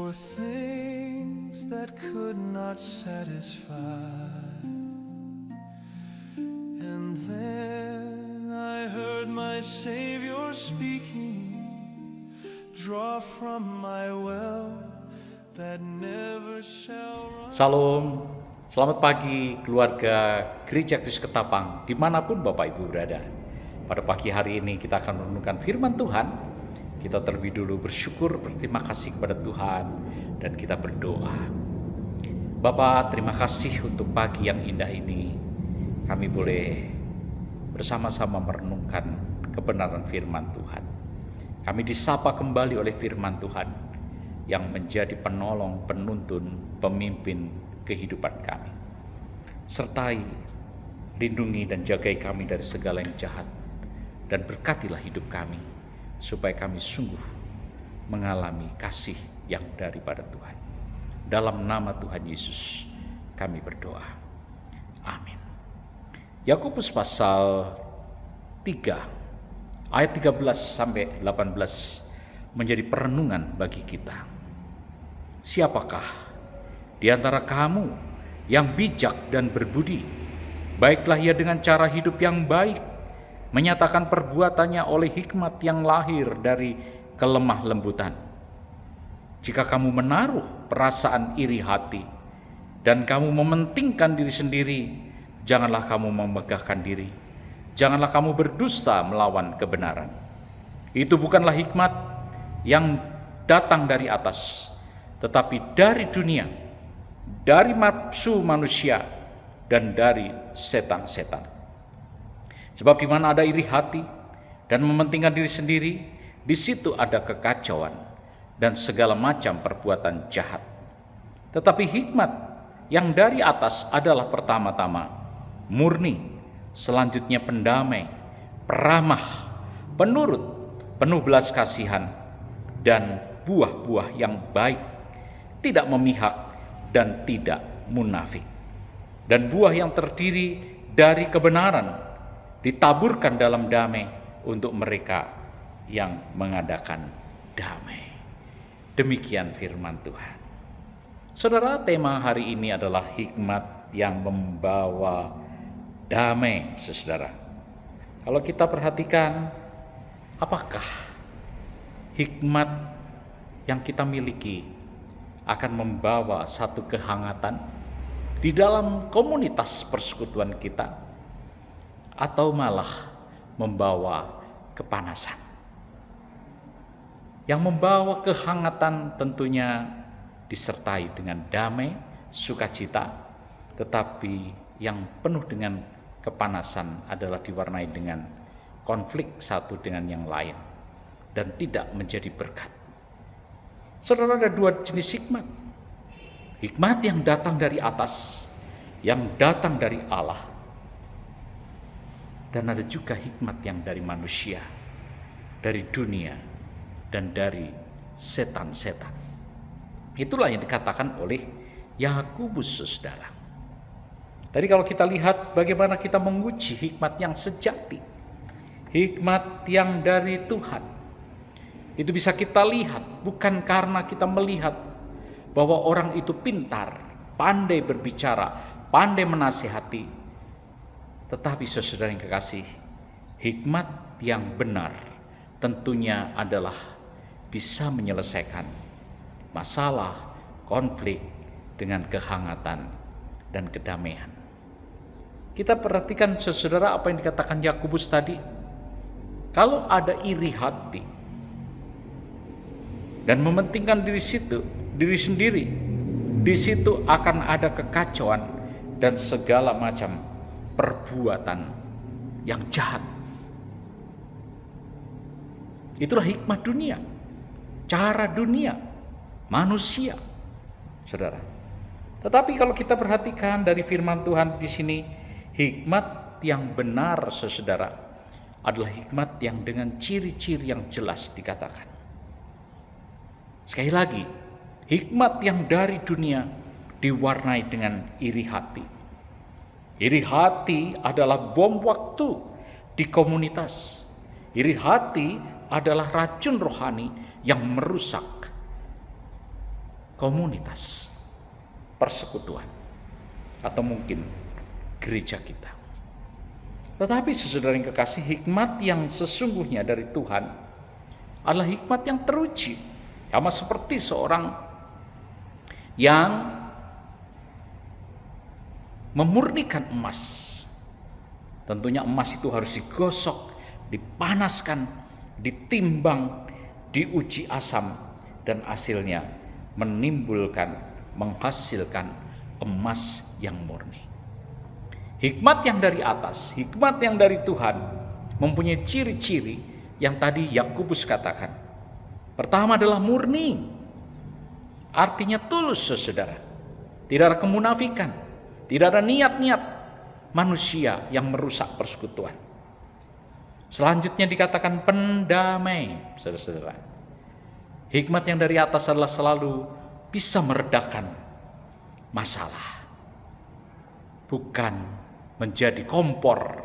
for things that could not satisfy. And then I heard my Savior speaking, draw from my well that never shall run. Salam, selamat pagi keluarga Gereja Kristus Ketapang dimanapun Bapak Ibu berada. Pada pagi hari ini kita akan merenungkan firman Tuhan. Kita terlebih dulu bersyukur, berterima kasih kepada Tuhan, dan kita berdoa. Bapa, terima kasih untuk pagi yang indah ini. Kami boleh bersama-sama merenungkan kebenaran firman Tuhan. Kami disapa kembali oleh firman Tuhan yang menjadi penolong, penuntun, pemimpin kehidupan kami. Sertai, lindungi dan jagai kami dari segala yang jahat, dan berkatilah hidup kami, supaya kami sungguh mengalami kasih yang daripada Tuhan. Dalam nama Tuhan Yesus kami berdoa. Amin. Yakobus pasal 3 ayat 13 sampai 18 menjadi perenungan bagi kita. Siapakah di antara kamu yang bijak dan berbudi? Baiklah ia dengan cara hidup yang baik, menyatakan perbuatannya oleh hikmat yang lahir dari kelemah lembutan. Jika kamu menaruh perasaan iri hati dan kamu mementingkan diri sendiri, janganlah kamu memegahkan diri. Janganlah kamu berdusta melawan kebenaran. Itu bukanlah hikmat yang datang dari atas, tetapi dari dunia, dari nafsu manusia, dan dari setan-setan. Sebab di mana ada iri hati dan mementingkan diri sendiri, di situ ada kekacauan dan segala macam perbuatan jahat. Tetapi hikmat yang dari atas adalah pertama-tama murni, selanjutnya pendamai, peramah, penurut, penuh belas kasihan, dan buah-buah yang baik, tidak memihak dan tidak munafik. Dan buah yang terdiri dari kebenaran ditaburkan dalam damai untuk mereka yang mengadakan damai. Demikian firman Tuhan. Saudara, tema hari ini adalah hikmat yang membawa damai, saudara. Kalau kita perhatikan, apakah hikmat yang kita miliki akan membawa satu kehangatan di dalam komunitas persekutuan kita, atau malah membawa kepanasan? Yang membawa kehangatan tentunya disertai dengan damai, sukacita, tetapi yang penuh dengan kepanasan adalah diwarnai dengan konflik satu dengan yang lain dan tidak menjadi berkat. Saudara, ada dua jenis hikmat. Hikmat yang datang dari atas, yang datang dari Allah, dan ada juga hikmat yang dari manusia, dari dunia, dan dari setan-setan. Itulah yang dikatakan oleh Yakobus, saudara. Tadi kalau kita lihat bagaimana kita menguji hikmat yang sejati, hikmat yang dari Tuhan, itu bisa kita lihat bukan karena kita melihat bahwa orang itu pintar, pandai berbicara, pandai menasihati, tetapi saudara yang kekasih, hikmat yang benar tentunya adalah bisa menyelesaikan masalah, konflik dengan kehangatan dan kedamaian. Kita perhatikan saudara apa yang dikatakan Yakobus tadi. Kalau ada iri hati dan mementingkan diri sendiri, di situ akan ada kekacauan dan segala macam perbuatan yang jahat. Itulah hikmat dunia, cara dunia, manusia, saudara. Tetapi kalau kita perhatikan dari firman Tuhan di sini, hikmat yang benar, saudara, adalah hikmat yang dengan ciri-ciri yang jelas dikatakan. Sekali lagi, hikmat yang dari dunia diwarnai dengan iri hati. Iri hati adalah bom waktu di komunitas. Iri hati adalah racun rohani yang merusak komunitas, persekutuan, atau mungkin gereja kita. Tetapi saudara yang kekasih, hikmat yang sesungguhnya dari Tuhan adalah hikmat yang teruji. Sama seperti seorang yang memurnikan emas. Tentunya emas itu harus digosok, dipanaskan, ditimbang, diuji asam, dan hasilnya menghasilkan emas yang murni. Hikmat yang dari atas, hikmat yang dari Tuhan mempunyai ciri-ciri yang tadi Yakobus katakan. Pertama adalah murni, artinya tulus, saudara. Tidak ada kemunafikan, tidak ada niat-niat manusia yang merusak persekutuan. Selanjutnya dikatakan pendamai, saudara-saudara. Hikmat yang dari atas adalah selalu bisa meredakan masalah, bukan menjadi kompor,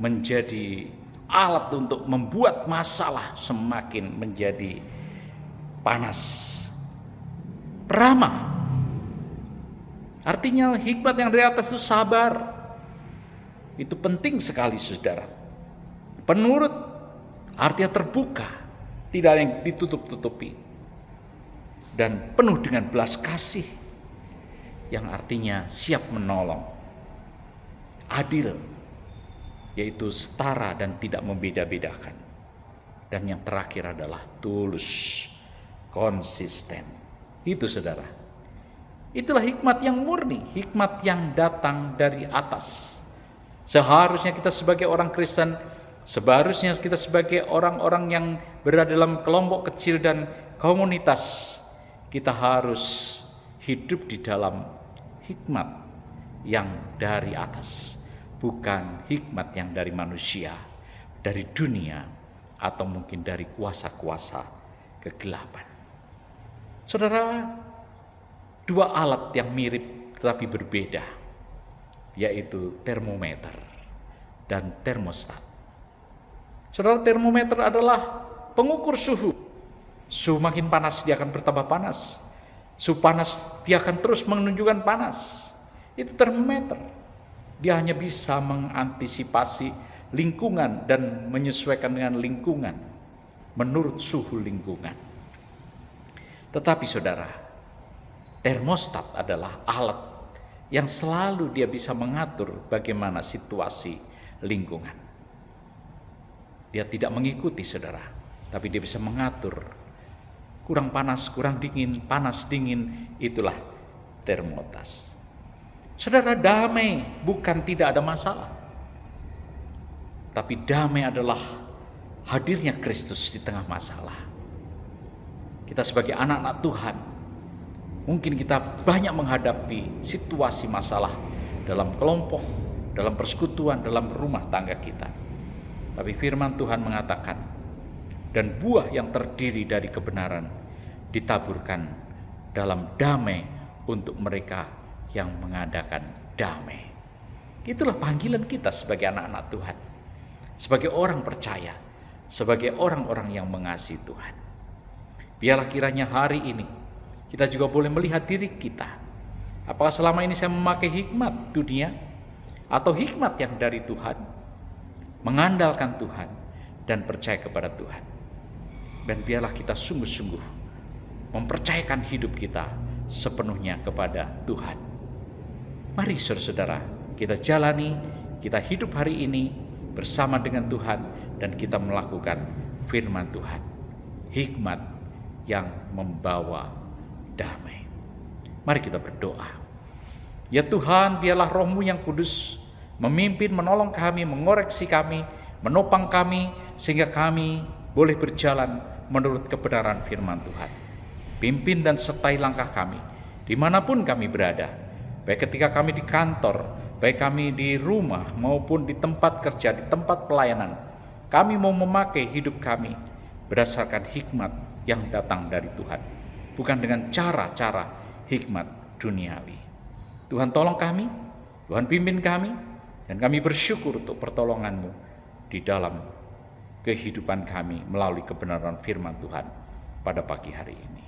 menjadi alat untuk membuat masalah semakin menjadi panas. Ramah, artinya hikmat yang dari atas itu sabar. Itu penting sekali, saudara. Penurut, artinya terbuka, tidak ada yang ditutup-tutupi, dan penuh dengan belas kasih, yang artinya siap menolong. Adil, yaitu setara dan tidak membeda-bedakan. Dan yang terakhir adalah tulus, konsisten. Itu, saudara. Itulah hikmat yang murni, hikmat yang datang dari atas. Seharusnya kita sebagai orang Kristen, seharusnya kita sebagai orang-orang yang berada dalam kelompok kecil dan komunitas, kita harus hidup di dalam hikmat yang dari atas, bukan hikmat yang dari manusia, dari dunia, atau mungkin dari kuasa-kuasa kegelapan. Saudara, dua alat yang mirip tetapi berbeda, yaitu termometer dan termostat. Saudara, termometer adalah pengukur suhu. Suhu makin panas, dia akan bertambah panas. Suhu panas, dia akan terus menunjukkan panas. Itu termometer. Dia hanya bisa mengantisipasi lingkungan dan menyesuaikan dengan lingkungan menurut suhu lingkungan. Tetapi saudara, termostat adalah alat yang selalu dia bisa mengatur bagaimana situasi lingkungan. Dia tidak mengikuti, saudara, tapi dia bisa mengatur kurang panas, kurang dingin, panas, dingin. Itulah termostat. Saudara, damai bukan tidak ada masalah, tapi damai adalah hadirnya Kristus di tengah masalah. Kita sebagai anak-anak Tuhan, mungkin kita banyak menghadapi situasi masalah dalam kelompok, dalam persekutuan, dalam rumah tangga kita. Tapi firman Tuhan mengatakan, dan buah yang terdiri dari kebenaran ditaburkan dalam damai untuk mereka yang mengadakan damai. Itulah panggilan kita sebagai anak-anak Tuhan, sebagai orang percaya, sebagai orang-orang yang mengasihi Tuhan. Biarlah kiranya hari ini kita juga boleh melihat diri kita. Apakah selama ini saya memakai hikmat dunia atau hikmat yang dari Tuhan, mengandalkan Tuhan dan percaya kepada Tuhan. Dan biarlah kita sungguh-sungguh mempercayakan hidup kita sepenuhnya kepada Tuhan. Mari saudara-saudara, kita jalani, kita hidup hari ini bersama dengan Tuhan dan kita melakukan firman Tuhan. Hikmat yang membawa damai. Mari kita berdoa. Ya Tuhan, biarlah Roh-Mu yang kudus memimpin, menolong kami, mengoreksi kami, menopang kami, sehingga kami boleh berjalan menurut kebenaran firman Tuhan. Pimpin dan sertai langkah kami, dimanapun kami berada, baik ketika kami di kantor, baik kami di rumah, maupun di tempat kerja, di tempat pelayanan. Kami mau memakai hidup kami berdasarkan hikmat yang datang dari Tuhan, bukan dengan cara-cara hikmat duniawi. Tuhan tolong kami, Tuhan pimpin kami, dan kami bersyukur untuk pertolongan-Mu di dalam kehidupan kami melalui kebenaran firman Tuhan pada pagi hari ini.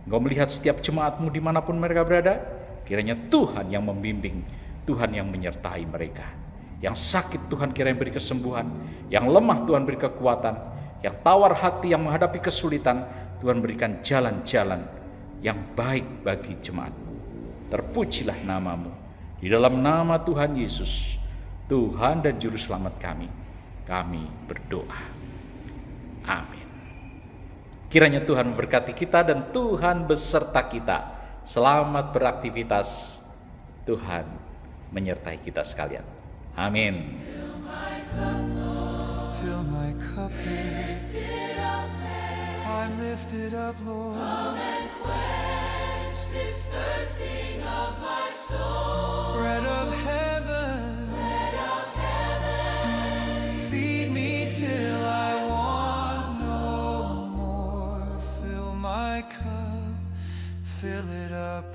Engkau melihat setiap jemaatmu dimanapun mereka berada. Kiranya Tuhan yang membimbing, Tuhan yang menyertai mereka. Yang sakit Tuhan kiranya beri kesembuhan, yang lemah Tuhan beri kekuatan, yang tawar hati yang menghadapi kesulitan Tuhan berikan jalan-jalan yang baik bagi jemaatmu. Terpujilah namamu. Di dalam nama Tuhan Yesus, Tuhan dan Juru Selamat kami berdoa. Amin. Kiranya Tuhan memberkati kita dan Tuhan beserta kita. Selamat beraktivitas. Tuhan menyertai kita sekalian. Amin. Fill my cup, I lift it up, Lord. Come and quench this thirsting of my soul. Bread of heaven, feed me till I want no more. Fill my cup, fill it up.